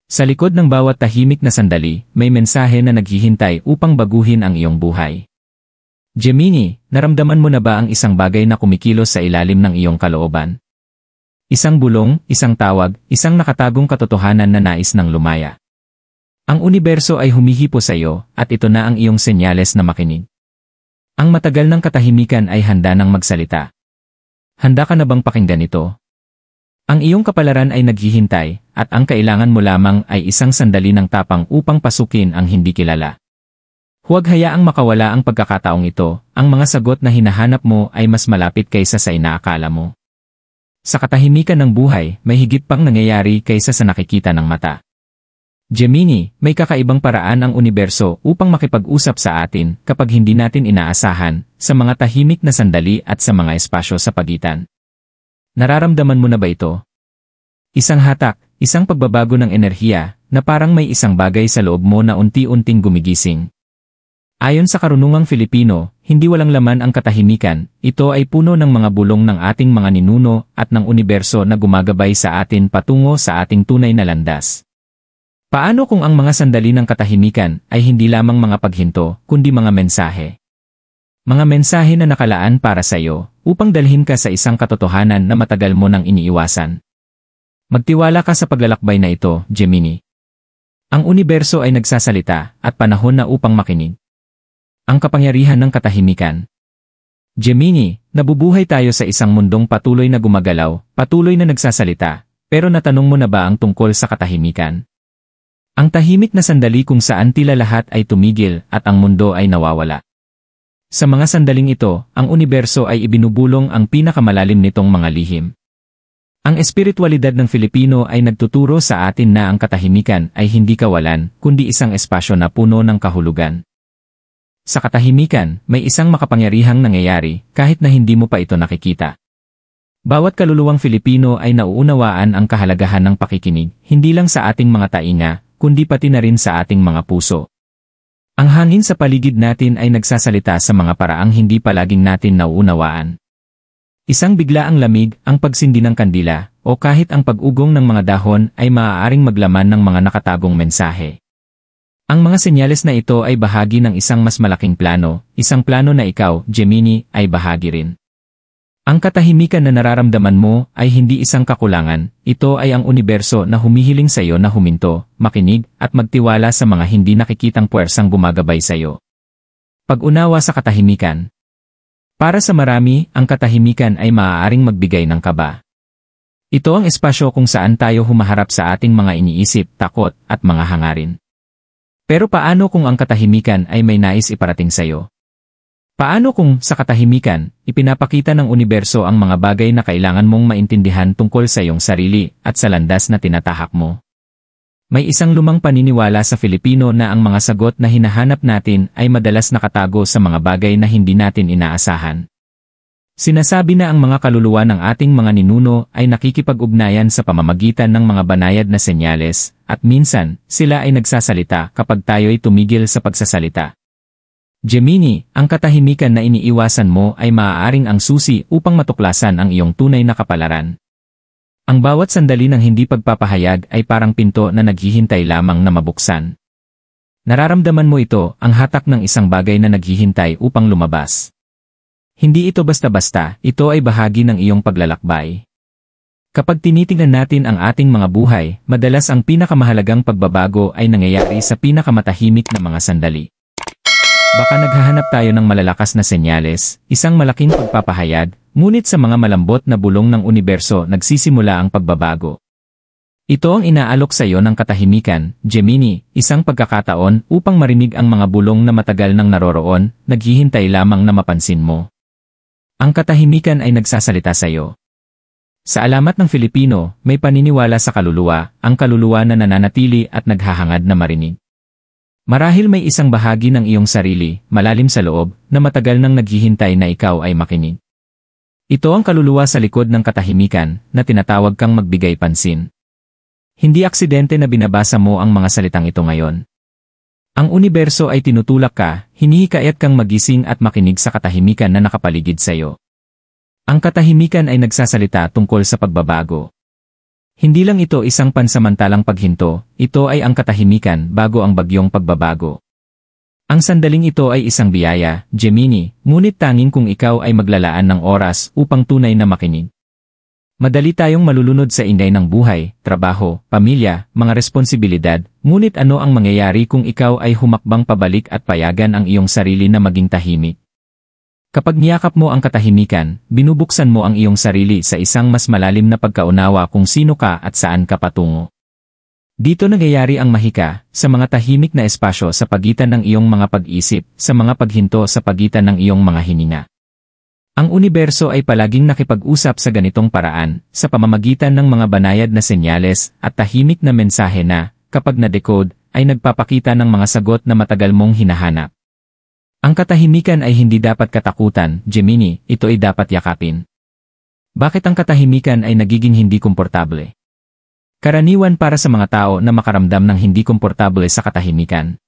Sa likod ng bawat tahimik na sandali, may mensahe na naghihintay upang baguhin ang iyong buhay. Gemini, naramdaman mo na ba ang isang bagay na kumikilos sa ilalim ng iyong kalooban? Isang bulong, isang tawag, isang nakatagong katotohanan na nais ng lumaya. Ang universo ay humihipo sa iyo, at ito na ang iyong senyales na makinig. Ang matagal ng katahimikan ay handa ng magsalita. Handa ka na bang pakinggan ito? Ang iyong kapalaran ay naghihintay, at ang kailangan mo lamang ay isang sandali ng tapang upang pasukin ang hindi kilala. Huwag hayaang makawala ang pagkakataong ito, ang mga sagot na hinahanap mo ay mas malapit kaysa sa inaakala mo. Sa katahimikan ng buhay, may higit pang nangyayari kaysa sa nakikita ng mata. Gemini, may kakaibang paraan ang universo upang makipag-usap sa atin kapag hindi natin inaasahan, sa mga tahimik na sandali at sa mga espasyo sa pagitan. Nararamdaman mo na ba ito? Isang hatak, isang pagbabago ng enerhiya, na parang may isang bagay sa loob mo na unti-unting gumigising. Ayon sa karunungang Filipino, hindi walang laman ang katahimikan, ito ay puno ng mga bulong ng ating mga ninuno at ng universo na gumagabay sa atin patungo sa ating tunay na landas. Paano kung ang mga sandali ng katahimikan ay hindi lamang mga paghinto, kundi mga mensahe? Mga mensahe na nakalaan para sa iyo, upang dalhin ka sa isang katotohanan na matagal mo nang iniiwasan. Magtiwala ka sa paglalakbay na ito, Gemini. Ang universo ay nagsasalita, at panahon na upang makinig. Ang kapangyarihan ng katahimikan. Gemini, nabubuhay tayo sa isang mundong patuloy na gumagalaw, patuloy na nagsasalita, pero natanong mo na ba ang tungkol sa katahimikan? Ang tahimik na sandali kung saan tila lahat ay tumigil at ang mundo ay nawawala. Sa mga sandaling ito, ang universo ay ibinubulong ang pinakamalalim nitong mga lihim. Ang espiritualidad ng Filipino ay nagtuturo sa atin na ang katahimikan ay hindi kawalan, kundi isang espasyo na puno ng kahulugan. Sa katahimikan, may isang makapangyarihang nangyayari, kahit na hindi mo pa ito nakikita. Bawat kaluluwang Filipino ay nauunawaan ang kahalagahan ng pakikinig, hindi lang sa ating mga tainga, kundi pati na rin sa ating mga puso. Ang hangin sa paligid natin ay nagsasalita sa mga paraang hindi palaging natin nauunawaan. Isang biglaang lamig, ang pagsindi ng kandila, o kahit ang pag-ugong ng mga dahon ay maaaring maglaman ng mga nakatagong mensahe. Ang mga senyales na ito ay bahagi ng isang mas malaking plano, isang plano na ikaw, Gemini, ay bahagi rin. Ang katahimikan na nararamdaman mo ay hindi isang kakulangan, ito ay ang universo na humihiling sa iyo na huminto, makinig, at magtiwala sa mga hindi nakikitang puwersang gumagabay sa iyo. Pag-unawa sa katahimikan. Para sa marami, ang katahimikan ay maaaring magbigay ng kaba. Ito ang espasyo kung saan tayo humaharap sa ating mga iniisip, takot, at mga hangarin. Pero paano kung ang katahimikan ay may nais iparating sa iyo? Paano kung, sa katahimikan, ipinapakita ng universo ang mga bagay na kailangan mong maintindihan tungkol sa iyong sarili at sa landas na tinatahak mo? May isang lumang paniniwala sa Filipino na ang mga sagot na hinahanap natin ay madalas nakatago sa mga bagay na hindi natin inaasahan. Sinasabi na ang mga kaluluwa ng ating mga ninuno ay nakikipag-ugnayan sa pamamagitan ng mga banayad na senyales, at minsan, sila ay nagsasalita kapag tayo'y tumigil sa pagsasalita. Gemini, ang katahimikan na iniiwasan mo ay maaaring ang susi upang matuklasan ang iyong tunay na kapalaran. Ang bawat sandali ng hindi pagpapahayag ay parang pinto na naghihintay lamang na mabuksan. Nararamdaman mo ito, ang hatak ng isang bagay na naghihintay upang lumabas. Hindi ito basta-basta, ito ay bahagi ng iyong paglalakbay. Kapag tinitingnan natin ang ating mga buhay, madalas ang pinakamahalagang pagbabago ay nangyayari sa pinakamatahimik na mga sandali. Baka naghahanap tayo ng malalakas na senyales, isang malaking pagpapahayag, ngunit sa mga malambot na bulong ng universo nagsisimula ang pagbabago. Ito ang inaalok sa iyo ng katahimikan, Gemini, isang pagkakataon upang marinig ang mga bulong na matagal nang naroroon, naghihintay lamang na mapansin mo. Ang katahimikan ay nagsasalita sa iyo. Sa alamat ng Filipino, may paniniwala sa kaluluwa, ang kaluluwa na nananatili at naghahangad na marinig. Marahil may isang bahagi ng iyong sarili, malalim sa loob, na matagal nang naghihintay na ikaw ay makinig. Ito ang kaluluwa sa likod ng katahimikan, na tinatawag kang magbigay pansin. Hindi aksidente na binabasa mo ang mga salitang ito ngayon. Ang universo ay tinutulak ka, hinihikayat kang magising at makinig sa katahimikan na nakapaligid sa iyo. Ang katahimikan ay nagsasalita tungkol sa pagbabago. Hindi lang ito isang pansamantalang paghinto, ito ay ang katahimikan bago ang bagyong pagbabago. Ang sandaling ito ay isang biyaya, Gemini, ngunit tanging kung ikaw ay maglalaan ng oras upang tunay na makinig. Madali tayong malulunod sa inday ng buhay, trabaho, pamilya, mga responsibilidad, ngunit ano ang mangyayari kung ikaw ay humakbang pabalik at payagan ang iyong sarili na maging tahimik? Kapag niyakap mo ang katahimikan, binubuksan mo ang iyong sarili sa isang mas malalim na pagkaunawa kung sino ka at saan ka patungo. Dito nangyayari ang mahika, sa mga tahimik na espasyo sa pagitan ng iyong mga pag-isip, sa mga paghinto sa pagitan ng iyong mga hininga. Ang universo ay palaging nakipag-usap sa ganitong paraan, sa pamamagitan ng mga banayad na senyales at tahimik na mensahe na, kapag na-decode, ay nagpapakita ng mga sagot na matagal mong hinahanap. Ang katahimikan ay hindi dapat katakutan, Gemini, ito ay dapat yakapin. Bakit ang katahimikan ay nagiging hindi komportable? Karaniwan para sa mga tao na makaramdam ng hindi komportable sa katahimikan.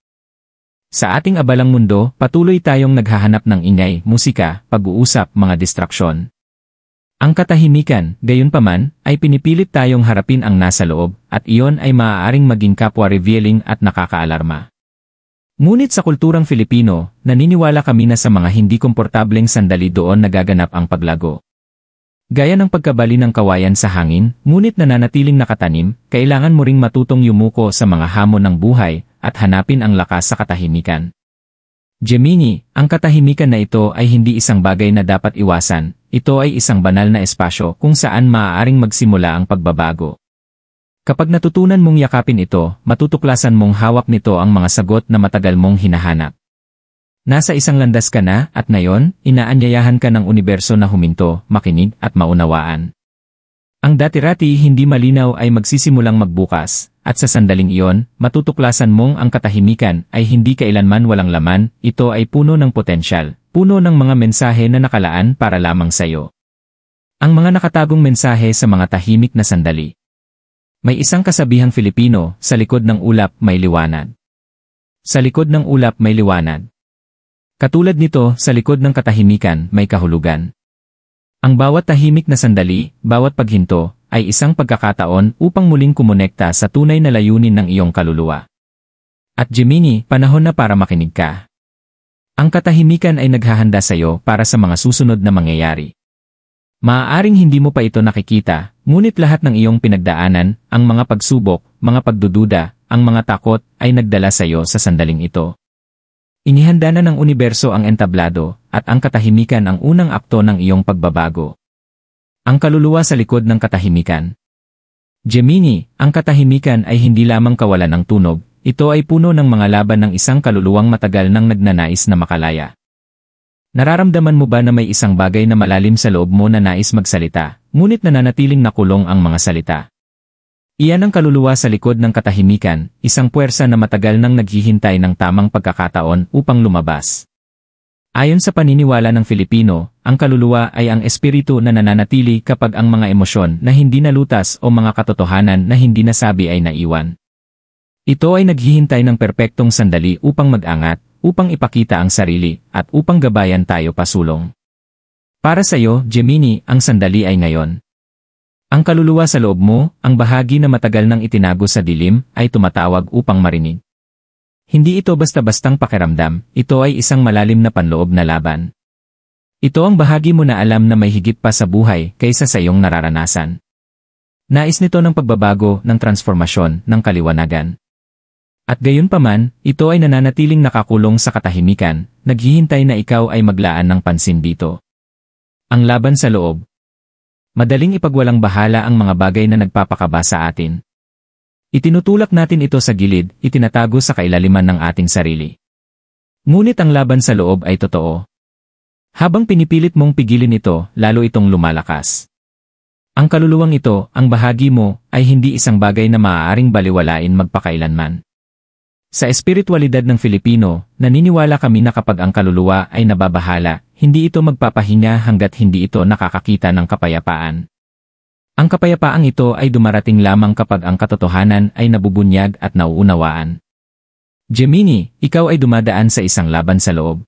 Sa ating abalang mundo, patuloy tayong naghahanap ng ingay, musika, pag-uusap, mga distraksyon. Ang katahimikan, gayunpaman, ay pinipilit tayong harapin ang nasa loob, at iyon ay maaaring maging kapwa-revealing at nakakaalarma. Ngunit sa kulturang Filipino, naniniwala kami na sa mga hindi komportableng sandali doon nagaganap ang paglago. Gaya ng pagkabali ng kawayan sa hangin, ngunit nananatiling nakatanim, kailangan mo ring matutong yumuko sa mga hamon ng buhay at hanapin ang lakas sa katahimikan. Gemini, ang katahimikan na ito ay hindi isang bagay na dapat iwasan, ito ay isang banal na espasyo kung saan maaaring magsimula ang pagbabago. Kapag natutunan mong yakapin ito, matutuklasan mong hawak nito ang mga sagot na matagal mong hinahanap. Nasa isang landas ka na at ngayon, inaanyayahan ka ng universo na huminto, makinig at maunawaan. Ang dati-rati hindi malinaw ay magsisimulang magbukas, at sa sandaling iyon, matutuklasan mong ang katahimikan ay hindi kailanman walang laman, ito ay puno ng potensyal, puno ng mga mensahe na nakalaan para lamang sayo. Ang mga nakatagong mensahe sa mga tahimik na sandali. May isang kasabihang Filipino, sa likod ng ulap may liwanag. Sa likod ng ulap may liwanag. Katulad nito, sa likod ng katahimikan may kahulugan. Ang bawat tahimik na sandali, bawat paghinto, ay isang pagkakataon upang muling kumonekta sa tunay na layunin ng iyong kaluluwa. At Gemini, panahon na para makinig ka. Ang katahimikan ay naghahanda sa iyo para sa mga susunod na mangyayari. Maaaring hindi mo pa ito nakikita, ngunit lahat ng iyong pinagdaanan, ang mga pagsubok, mga pagdududa, ang mga takot, ay nagdala sa iyo sa sandaling ito. Inihanda na ng universo ang entablado, at ang katahimikan ang unang akto ng iyong pagbabago. Ang kaluluwa sa likod ng katahimikan. Gemini, ang katahimikan ay hindi lamang kawalan ng tunog, ito ay puno ng mga laban ng isang kaluluwang matagal nang nagnanais na makalaya. Nararamdaman mo ba na may isang bagay na malalim sa loob mo na nais magsalita, ngunit nananatiling nakulong ang mga salita? Iyan ang kaluluwa sa likod ng katahimikan, isang puwersa na matagal nang naghihintay ng tamang pagkakataon upang lumabas. Ayon sa paniniwala ng Filipino, ang kaluluwa ay ang espiritu na nananatili kapag ang mga emosyon na hindi nalutas o mga katotohanan na hindi nasabi ay naiwan. Ito ay naghihintay ng perpektong sandali upang mag-angat, upang ipakita ang sarili, at upang gabayan tayo pasulong. Para sa iyo, Gemini, ang sandali ay ngayon. Ang kaluluwa sa loob mo, ang bahagi na matagal nang itinago sa dilim, ay tumatawag upang marinig. Hindi ito basta-bastang pakiramdam, ito ay isang malalim na panloob na laban. Ito ang bahagi mo na alam na may higit pa sa buhay kaysa sa iyong nararanasan. Nais nito ng pagbabago, ng transformasyon, ng kaliwanagan. At gayunpaman, ito ay nananatiling nakakulong sa katahimikan, naghihintay na ikaw ay maglaan ng pansin dito. Ang laban sa loob. Madaling ipagwalang bahala ang mga bagay na nagpapakaba sa atin. Itinutulak natin ito sa gilid, itinatago sa kailaliman ng ating sarili. Ngunit ang laban sa loob ay totoo. Habang pinipilit mong pigilin ito, lalo itong lumalakas. Ang kaluluwang ito, ang bahagi mo, ay hindi isang bagay na maaaring baliwalain magpakailanman. Sa espiritualidad ng Filipino, naniniwala kami na kapag ang kaluluwa ay nababahala, hindi ito magpapahinga hanggat hindi ito nakakakita ng kapayapaan. Ang kapayapaang ito ay dumarating lamang kapag ang katotohanan ay nabubunyag at nauunawaan. Gemini, ikaw ay dumadaan sa isang laban sa loob.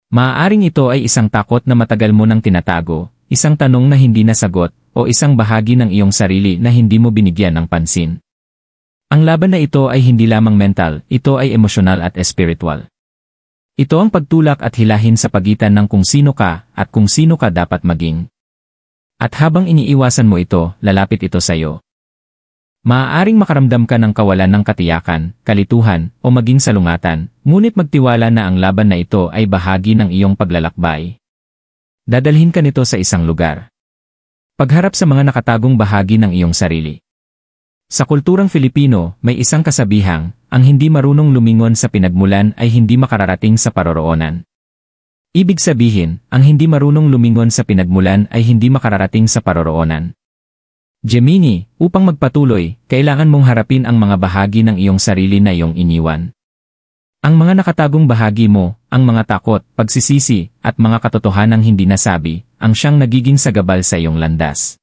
Maaaring ito ay isang takot na matagal mo nang tinatago, isang tanong na hindi nasagot, o isang bahagi ng iyong sarili na hindi mo binigyan ng pansin. Ang laban na ito ay hindi lamang mental, ito ay emosyonal at espiritual. Ito ang pagtulak at hilahin sa pagitan ng kung sino ka at kung sino ka dapat maging. At habang iniiwasan mo ito, lalapit ito sa iyo. Maaaring makaramdam ka ng kawalan ng katiyakan, kalituhan, o maging salungatan, ngunit magtiwala na ang laban na ito ay bahagi ng iyong paglalakbay. Dadalhin ka nito sa isang lugar. Pagharap sa mga nakatagong bahagi ng iyong sarili. Sa kulturang Filipino, may isang kasabihang, ang hindi marunong lumingon sa pinagmulan ay hindi makararating sa paroroonan. Ibig sabihin, ang hindi marunong lumingon sa pinagmulan ay hindi makararating sa paroroonan. Gemini, upang magpatuloy, kailangan mong harapin ang mga bahagi ng iyong sarili na iyong iniwan. Ang mga nakatagong bahagi mo, ang mga takot, pagsisisi, at mga katotohanang hindi nasabi, ang siyang nagiging sagabal sa iyong landas.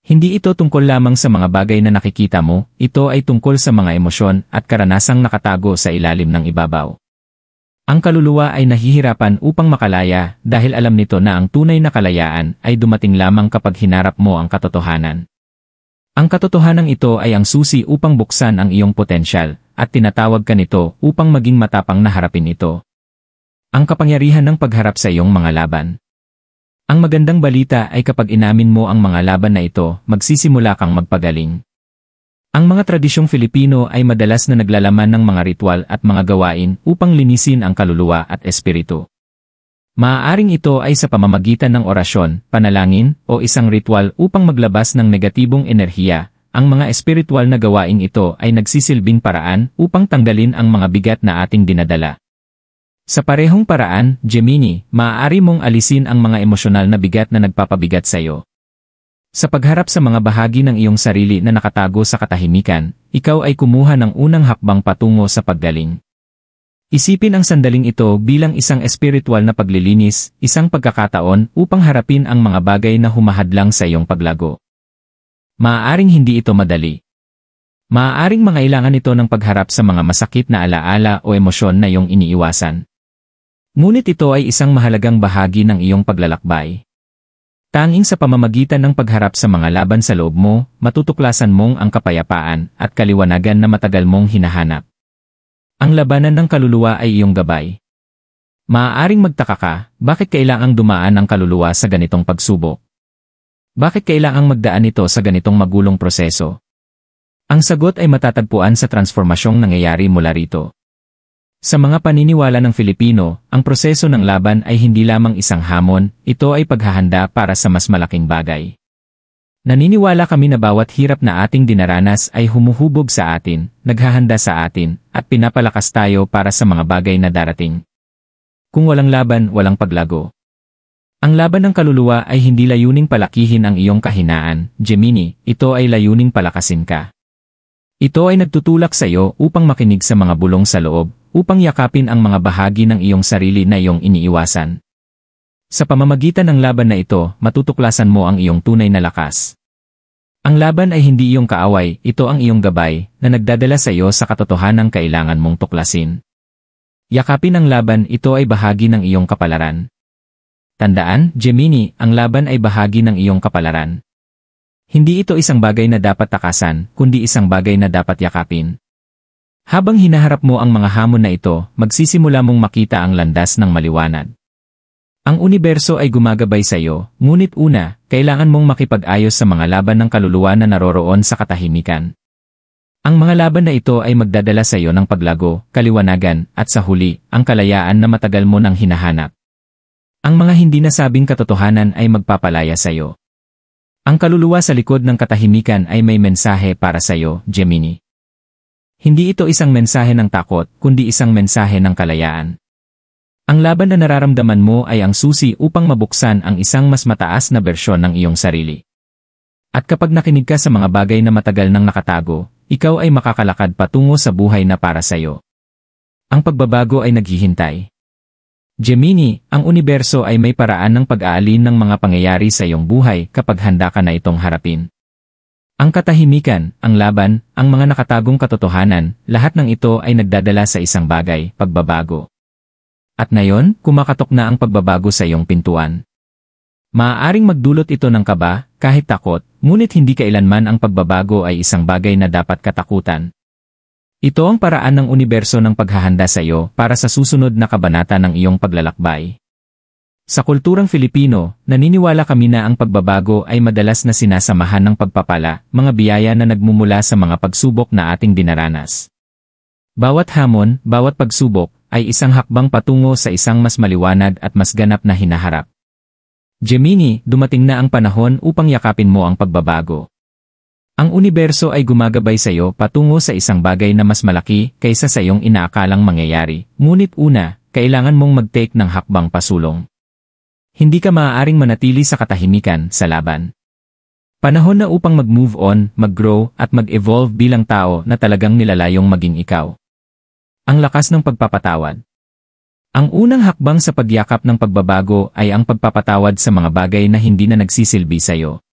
Hindi ito tungkol lamang sa mga bagay na nakikita mo, ito ay tungkol sa mga emosyon at karanasang nakatago sa ilalim ng ibabaw. Ang kaluluwa ay nahihirapan upang makalaya dahil alam nito na ang tunay na kalayaan ay dumating lamang kapag hinarap mo ang katotohanan. Ang katotohanan ito ay ang susi upang buksan ang iyong potensyal, at tinatawag ka nito upang maging matapang na harapin ito. Ang kapangyarihan ng pagharap sa iyong mga laban. Ang magandang balita ay kapag inamin mo ang mga laban na ito, magsisimula kang magpagaling. Ang mga tradisyong Filipino ay madalas na naglalaman ng mga ritual at mga gawain upang linisin ang kaluluwa at espiritu. Maaaring ito ay sa pamamagitan ng orasyon, panalangin, o isang ritual upang maglabas ng negatibong enerhiya. Ang mga espiritual na gawain ito ay nagsisilbing paraan upang tanggalin ang mga bigat na ating dinadala. Sa parehong paraan, Gemini, maaari mong alisin ang mga emosyonal na bigat na nagpapabigat sa iyo. Sa pagharap sa mga bahagi ng iyong sarili na nakatago sa katahimikan, ikaw ay kumuha ng unang hakbang patungo sa paggaling. Isipin ang sandaling ito bilang isang espiritual na paglilinis, isang pagkakataon upang harapin ang mga bagay na humahadlang sa iyong paglago. Maaaring hindi ito madali. Maaaring mangailangan ito ng pagharap sa mga masakit na alaala o emosyon na iyong iniiwasan. Ngunit ito ay isang mahalagang bahagi ng iyong paglalakbay. Tanging sa pamamagitan ng pagharap sa mga laban sa loob mo, matutuklasan mong ang kapayapaan at kaliwanagan na matagal mong hinahanap. Ang labanan ng kaluluwa ay iyong gabay. Maaaring magtaka ka, bakit kailangang dumaan ang kaluluwa sa ganitong pagsubok? Bakit kailangang magdaan ito sa ganitong magulong proseso? Ang sagot ay matatagpuan sa transformasyong nangyayari mula rito. Sa mga paniniwala ng Filipino, ang proseso ng laban ay hindi lamang isang hamon, ito ay paghahanda para sa mas malaking bagay. Naniniwala kami na bawat hirap na ating dinaranas ay humuhubog sa atin, naghahanda sa atin, at pinapalakas tayo para sa mga bagay na darating. Kung walang laban, walang paglago. Ang laban ng kaluluwa ay hindi layuning palakihin ang iyong kahinaan, Gemini, ito ay layuning palakasin ka. Ito ay nagtutulak sa iyo upang makinig sa mga bulong sa loob, upang yakapin ang mga bahagi ng iyong sarili na iyong iniiwasan. Sa pamamagitan ng laban na ito, matutuklasan mo ang iyong tunay na lakas. Ang laban ay hindi iyong kaaway, ito ang iyong gabay, na nagdadala sa iyo sa katotohanang kailangan mong tuklasin. Yakapin ang laban, ito ay bahagi ng iyong kapalaran. Tandaan, Gemini, ang laban ay bahagi ng iyong kapalaran. Hindi ito isang bagay na dapat takasan, kundi isang bagay na dapat yakapin. Habang hinaharap mo ang mga hamon na ito, magsisimula mong makita ang landas ng maliwanag. Ang universo ay gumagabay sa iyo, ngunit una, kailangan mong makipag-ayos sa mga laban ng kaluluwa na naroroon sa katahimikan. Ang mga laban na ito ay magdadala sa iyo ng paglago, kaliwanagan, at sa huli, ang kalayaan na matagal mo nang hinahanap. Ang mga hindi nasabing katotohanan ay magpapalaya sa iyo. Ang kaluluwa sa likod ng katahimikan ay may mensahe para sa iyo, Gemini. Hindi ito isang mensahe ng takot, kundi isang mensahe ng kalayaan. Ang laban na nararamdaman mo ay ang susi upang mabuksan ang isang mas mataas na bersyon ng iyong sarili. At kapag nakinig ka sa mga bagay na matagal nang nakatago, ikaw ay makakalakad patungo sa buhay na para sa iyo. Ang pagbabago ay naghihintay. Gemini, ang universo ay may paraan ng pag-aalin ng mga pangyayari sa iyong buhay kapag handa ka na itong harapin. Ang katahimikan, ang laban, ang mga nakatagong katotohanan, lahat ng ito ay nagdadala sa isang bagay, pagbabago. At ngayon, kumakatok na ang pagbabago sa iyong pintuan. Maaaring magdulot ito ng kaba, kahit takot, ngunit hindi kailanman ang pagbabago ay isang bagay na dapat katakutan. Ito ang paraan ng universo ng paghahanda sa iyo para sa susunod na kabanata ng iyong paglalakbay. Sa kulturang Filipino, naniniwala kami na ang pagbabago ay madalas na sinasamahan ng pagpapala, mga biyaya na nagmumula sa mga pagsubok na ating dinaranas. Bawat hamon, bawat pagsubok, ay isang hakbang patungo sa isang mas maliwanag at mas ganap na hinaharap. Gemini, dumating na ang panahon upang yakapin mo ang pagbabago. Ang universo ay gumagabay sa iyo patungo sa isang bagay na mas malaki kaysa sa iyong inaakalang mangyayari, ngunit una, kailangan mong mag-take ng hakbang pasulong. Hindi ka maaaring manatili sa katahimikan sa laban. Panahon na upang mag-move on, mag-grow, at mag-evolve bilang tao na talagang nilalayong maging ikaw. Ang lakas ng pagpapatawad. Ang unang hakbang sa pagyakap ng pagbabago ay ang pagpapatawad sa mga bagay na hindi na nagsisilbi sa iyo.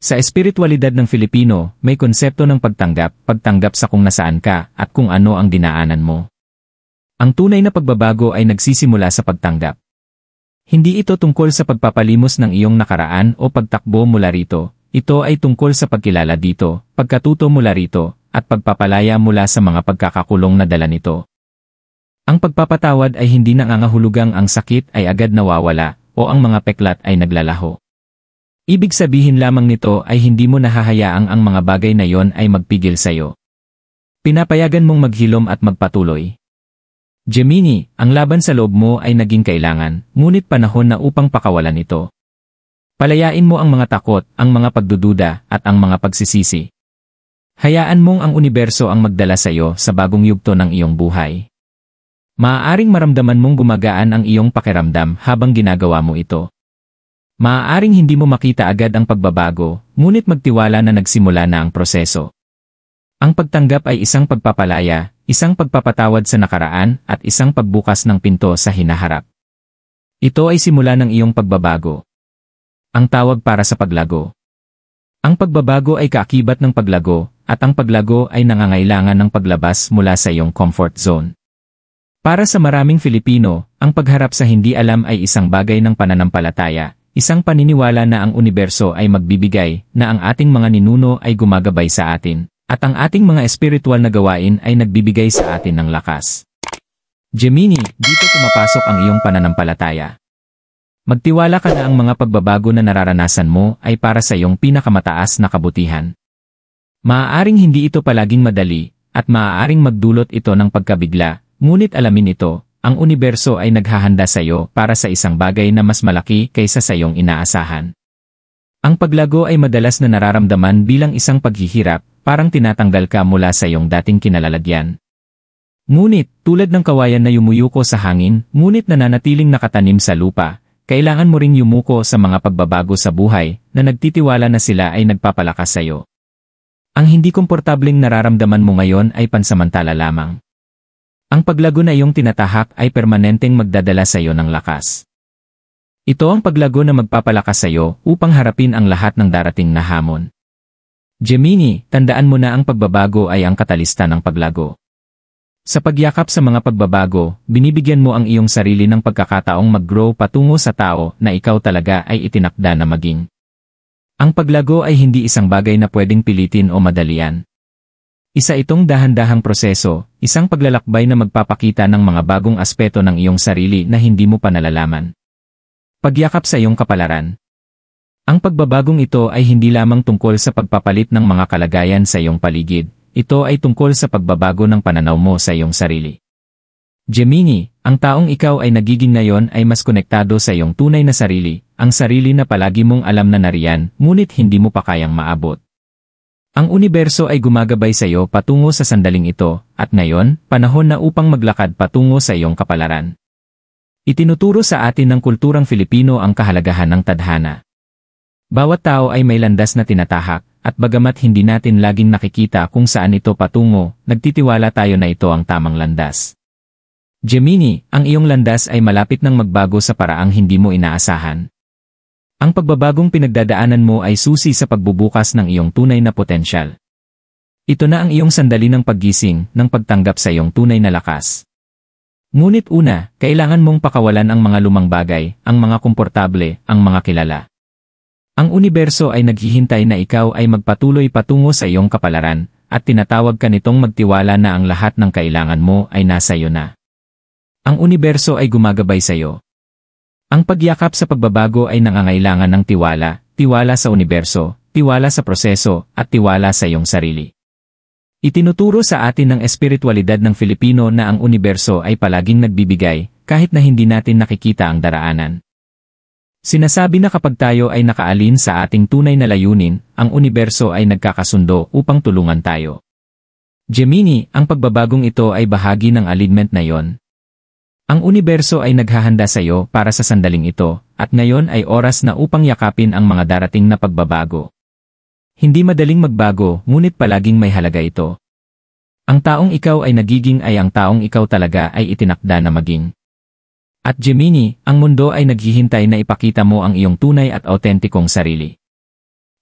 Sa espiritualidad ng Filipino, may konsepto ng pagtanggap sa kung nasaan ka at kung ano ang dinaanan mo. Ang tunay na pagbabago ay nagsisimula sa pagtanggap. Hindi ito tungkol sa pagpapalimos ng iyong nakaraan o pagtakbo mula rito, ito ay tungkol sa pagkilala dito, pagkatuto mula rito, at pagpapalaya mula sa mga pagkakakulong na dala nito. Ang pagpapatawad ay hindi nangangahulugang ang sakit ay agad nawawala o ang mga peklat ay naglalaho. Ibig sabihin lamang nito ay hindi mo nahahayaang ang mga bagay na yon ay magpigil sa iyo. Pinapayagan mong maghilom at magpatuloy. Gemini, ang laban sa loob mo ay naging kailangan, ngunit panahon na upang pakawalan ito. Palayain mo ang mga takot, ang mga pagdududa, at ang mga pagsisisi. Hayaan mong ang universo ang magdala sa iyo sa bagong yugto ng iyong buhay. Maaaring maramdaman mong gumagaan ang iyong pakiramdam habang ginagawa mo ito. Maaaring hindi mo makita agad ang pagbabago, ngunit magtiwala na nagsimula na ang proseso. Ang pagtanggap ay isang pagpapalaya, isang pagpapatawad sa nakaraan, at isang pagbukas ng pinto sa hinaharap. Ito ay simula ng iyong pagbabago. Ang tawag para sa paglago. Ang pagbabago ay kaakibat ng paglago, at ang paglago ay nangangailangan ng paglabas mula sa iyong comfort zone. Para sa maraming Filipino, ang pagharap sa hindi alam ay isang bagay ng pananampalataya, isang paniniwala na ang universo ay magbibigay, na ang ating mga ninuno ay gumagabay sa atin, at ang ating mga espiritual na gawain ay nagbibigay sa atin ng lakas. Gemini, dito pumapasok ang iyong pananampalataya. Magtiwala ka na ang mga pagbabago na nararanasan mo ay para sa iyong pinakamataas na kabutihan. Maaaring hindi ito palaging madali, at maaaring magdulot ito ng pagkabigla, ngunit alamin ito, ang universo ay naghahanda sa iyo para sa isang bagay na mas malaki kaysa sa iyong inaasahan. Ang paglago ay madalas na nararamdaman bilang isang paghihirap, parang tinatanggal ka mula sa iyong dating kinalalagyan. Ngunit, tulad ng kawayan na yumuyuko sa hangin, ngunit nananatiling nakatanim sa lupa, kailangan mo ring yumuko sa mga pagbabago sa buhay na nagtitiwala na sila ay nagpapalakas sa iyo. Ang hindi komportableng nararamdaman mo ngayon ay pansamantala lamang. Ang paglago na iyong tinatahak ay permanenteng magdadala sa iyo ng lakas. Ito ang paglago na magpapalakas sa iyo upang harapin ang lahat ng darating na hamon. Gemini, tandaan mo na ang pagbabago ay ang katalista ng paglago. Sa pagyakap sa mga pagbabago, binibigyan mo ang iyong sarili ng pagkakataong mag-grow patungo sa tao na ikaw talaga ay itinakda na maging. Ang paglago ay hindi isang bagay na pwedeng pilitin o madalian. Isa itong dahan-dahang proseso, isang paglalakbay na magpapakita ng mga bagong aspeto ng iyong sarili na hindi mo pa nalalaman. Pagyakap sa iyong kapalaran. Ang pagbabagong ito ay hindi lamang tungkol sa pagpapalit ng mga kalagayan sa iyong paligid, ito ay tungkol sa pagbabago ng pananaw mo sa iyong sarili. Gemini, ang taong ikaw ay nagiging ngayon ay mas konektado sa iyong tunay na sarili, ang sarili na palagi mong alam na nariyan, ngunit hindi mo pa kayang maabot. Ang universo ay gumagabay sa iyo patungo sa sandaling ito, at ngayon, panahon na upang maglakad patungo sa iyong kapalaran. Itinuturo sa atin ng kulturang Filipino ang kahalagahan ng tadhana. Bawat tao ay may landas na tinatahak, at bagamat hindi natin laging nakikita kung saan ito patungo, nagtitiwala tayo na ito ang tamang landas. Gemini, ang iyong landas ay malapit nang magbago sa paraang hindi mo inaasahan. Ang pagbabagong pinagdadaanan mo ay susi sa pagbubukas ng iyong tunay na potensyal. Ito na ang iyong sandali ng paggising, ng pagtanggap sa iyong tunay na lakas. Ngunit una, kailangan mong pakawalan ang mga lumang bagay, ang mga komportable, ang mga kilala. Ang universo ay naghihintay na ikaw ay magpatuloy patungo sa iyong kapalaran, at tinatawag ka nitong magtiwala na ang lahat ng kailangan mo ay nasa iyo na. Ang universo ay gumagabay sa iyo. Ang pagyakap sa pagbabago ay nangangailangan ng tiwala, tiwala sa universo, tiwala sa proseso, at tiwala sa iyong sarili. Itinuturo sa atin ng espiritualidad ng Filipino na ang universo ay palaging nagbibigay, kahit na hindi natin nakikita ang daraanan. Sinasabi na kapag tayo ay nakaalin sa ating tunay na layunin, ang universo ay nagkakasundo upang tulungan tayo. Gemini, ang pagbabagong ito ay bahagi ng alignment na yon. Ang universo ay naghahanda sa iyo para sa sandaling ito, at ngayon ay oras na upang yakapin ang mga darating na pagbabago. Hindi madaling magbago, ngunit palaging may halaga ito. Ang taong ikaw ay nagiging ay ang taong ikaw talaga ay itinakda na maging. At Gemini, ang mundo ay naghihintay na ipakita mo ang iyong tunay at autentikong sarili.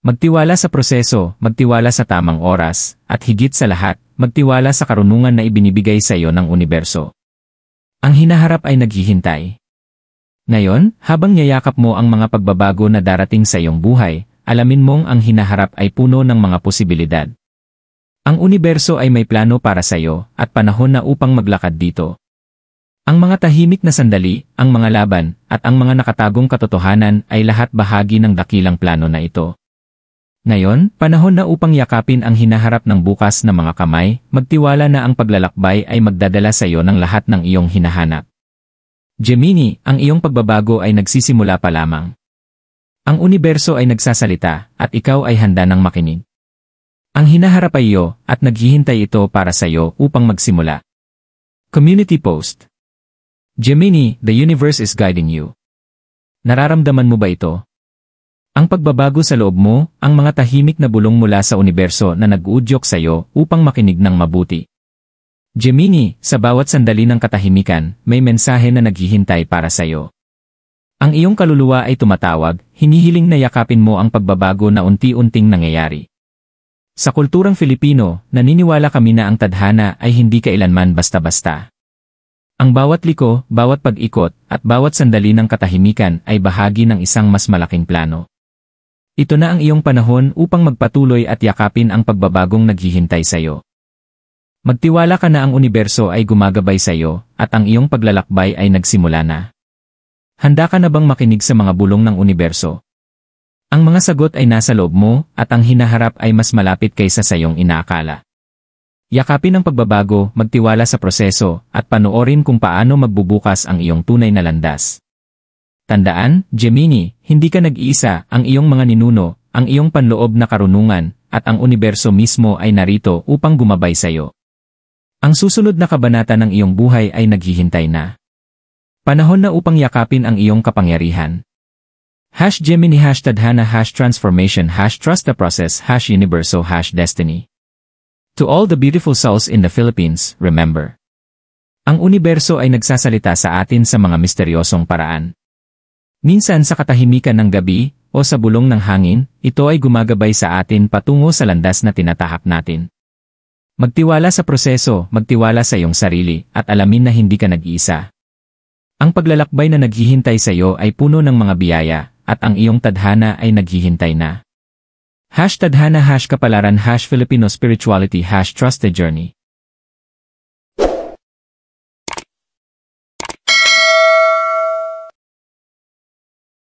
Magtiwala sa proseso, magtiwala sa tamang oras, at higit sa lahat, magtiwala sa karunungan na ibinibigay sa iyo ng universo. Ang hinaharap ay naghihintay. Ngayon, habang niyayakap mo ang mga pagbabago na darating sa iyong buhay, alamin mong ang hinaharap ay puno ng mga posibilidad. Ang universo ay may plano para sa iyo, at panahon na upang maglakad dito. Ang mga tahimik na sandali, ang mga laban, at ang mga nakatagong katotohanan ay lahat bahagi ng dakilang plano na ito. Ngayon, panahon na upang yakapin ang hinaharap ng bukas na mga kamay, magtiwala na ang paglalakbay ay magdadala sa iyo ng lahat ng iyong hinahanap. Gemini, ang iyong pagbabago ay nagsisimula pa lamang. Ang universo ay nagsasalita, at ikaw ay handa ng makinig. Ang hinaharap ay iyo, at naghihintay ito para sa iyo upang magsimula. Community Post. Gemini, the universe is guiding you. Nararamdaman mo ba ito? Ang pagbabago sa loob mo, ang mga tahimik na bulong mula sa universo na nag-uudyok sa iyo upang makinig ng mabuti. Gemini, sa bawat sandali ng katahimikan, may mensahe na naghihintay para sa iyo. Ang iyong kaluluwa ay tumatawag, hinihiling na yakapin mo ang pagbabago na unti-unting nangyayari. Sa kulturang Filipino, naniniwala kami na ang tadhana ay hindi kailanman basta-basta. Ang bawat liko, bawat pag-ikot, at bawat sandali ng katahimikan ay bahagi ng isang mas malaking plano. Ito na ang iyong panahon upang magpatuloy at yakapin ang pagbabagong naghihintay sa iyo. Magtiwala ka na ang universo ay gumagabay sa iyo, at ang iyong paglalakbay ay nagsimula na. Handa ka na bang makinig sa mga bulong ng universo? Ang mga sagot ay nasa loob mo, at ang hinaharap ay mas malapit kaysa sa iyong inaakala. Yakapin ang pagbabago, magtiwala sa proseso, at panoorin kung paano magbubukas ang iyong tunay na landas. Tandaan, Gemini, hindi ka nag-iisa, ang iyong mga ninuno, ang iyong panloob na karunungan, at ang universo mismo ay narito upang gumabay sa iyo. Ang susunod na kabanata ng iyong buhay ay naghihintay na. Panahon na upang yakapin ang iyong kapangyarihan. #Gemini #Tadhana #Transformation #Trust the Process #Universo #Destiny. To all the beautiful souls in the Philippines, remember. Ang universo ay nagsasalita sa atin sa mga misteryosong paraan. Minsan sa katahimikan ng gabi, o sa bulong ng hangin, ito ay gumagabay sa atin patungo sa landas na tinatahak natin. Magtiwala sa proseso, magtiwala sa iyong sarili, at alamin na hindi ka nag-iisa. Ang paglalakbay na naghihintay sa iyo ay puno ng mga biyaya, at ang iyong tadhana ay naghihintay na. #Tadhana #Kapalaran #Filipino Spirituality #Trust the Journey.